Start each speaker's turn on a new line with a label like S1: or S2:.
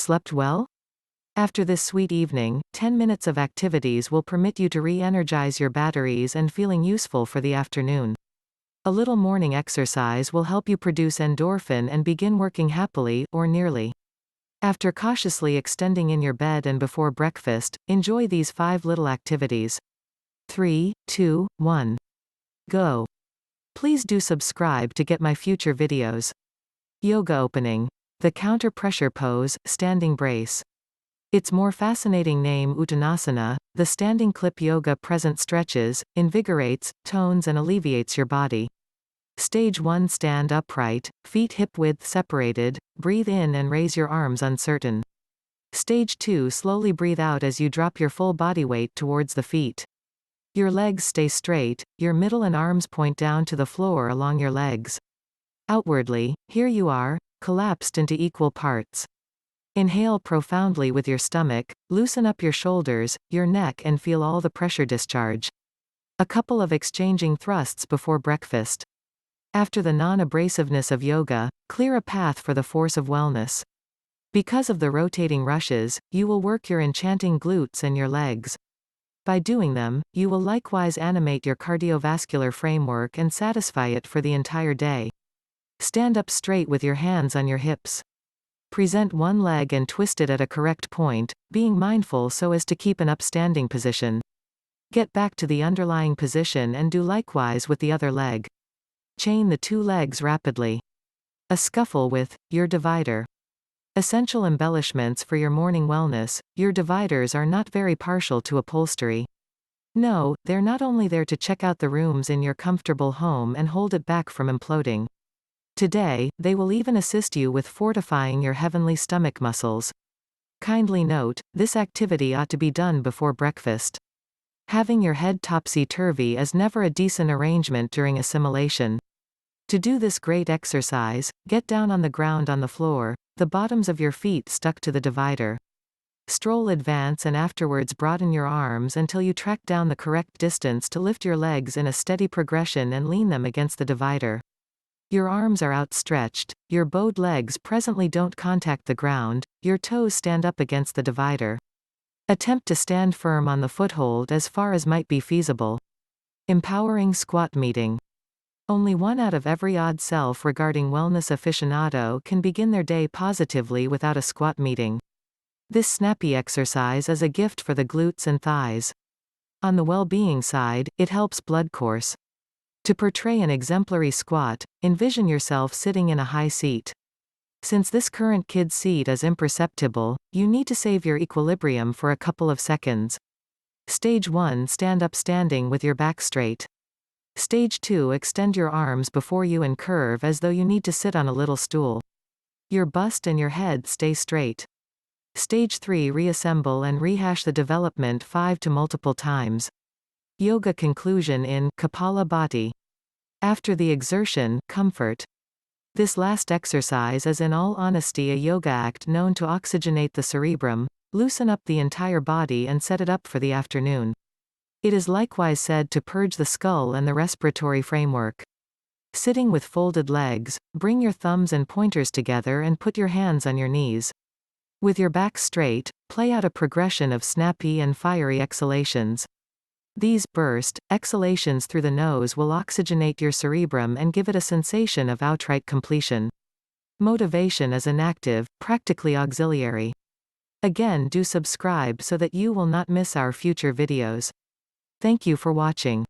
S1: Slept well? After this sweet evening, 10 minutes of activities will permit you to re-energize your batteries and feeling useful for the afternoon. A little morning exercise will help you produce endorphin and begin working happily, or nearly. After cautiously extending in your bed and before breakfast, enjoy these 5 little activities. 3, 2, 1. Go. Please do subscribe to get my future videos. Yoga opening. The counter pressure pose, standing brace. Its more fascinating name Uttanasana, the standing clip yoga present stretches, invigorates, tones and alleviates your body. Stage 1. Stand upright, feet hip-width separated, breathe in and raise your arms uncertain. Stage 2. Slowly breathe out as you drop your full body weight towards the feet. Your legs stay straight, your middle and arms point down to the floor along your legs. Outwardly, here you are, collapsed into equal parts. Inhale profoundly with your stomach, loosen up your shoulders, your neck and feel all the pressure discharge. A couple of exchanging thrusts before breakfast. After the non-abrasiveness of yoga, clear a path for the force of wellness. Because of the rotating rushes, you will work your enchanting glutes and your legs. By doing them, you will likewise animate your cardiovascular framework and satisfy it for the entire day. Stand up straight with your hands on your hips. Present one leg and twist it at a correct point, being mindful so as to keep an upstanding position. Get back to the underlying position and do likewise with the other leg. Chain the 2 legs rapidly. A scuffle with your divider. Essential embellishments for your morning wellness. Your dividers are not very partial to upholstery. No, they're not only there to check out the rooms in your comfortable home and hold it back from imploding. Today, they will even assist you with fortifying your heavenly stomach muscles. Kindly note, this activity ought to be done before breakfast. Having your head topsy-turvy is never a decent arrangement during assimilation. To do this great exercise, get down on the ground on the floor, the bottoms of your feet stuck to the divider. Stroll advance and afterwards broaden your arms until you track down the correct distance to lift your legs in a steady progression and lean them against the divider. Your arms are outstretched, your bowed legs presently don't contact the ground, your toes stand up against the divider. Attempt to stand firm on the foothold as far as might be feasible. Empowering squat meeting. Only 1 out of every odd self regarding wellness aficionado can begin their day positively without a squat meeting. This snappy exercise is a gift for the glutes and thighs. On the well-being side, it helps blood course. To portray an exemplary squat, envision yourself sitting in a high seat. Since this current kid's seat is imperceptible, you need to save your equilibrium for a couple of seconds. Stage 1. Stand up standing with your back straight. Stage 2. Extend your arms before you and curve as though you need to sit on a little stool. Your bust and your head stay straight. Stage 3. Reassemble and rehash the development 5 to multiple times. Yoga conclusion in Kapalabhati. After the exertion, comfort. This last exercise is in all honesty a yoga act known to oxygenate the cerebrum, loosen up the entire body and set it up for the afternoon. It is likewise said to purge the skull and the respiratory framework. Sitting with folded legs, bring your thumbs and pointers together and put your hands on your knees. With your back straight, play out a progression of snappy and fiery exhalations. These burst exhalations through the nose will oxygenate your cerebrum and give it a sensation of outright completion. Motivation is inactive, practically auxiliary. Again, do subscribe so that you will not miss our future videos. Thank you for watching.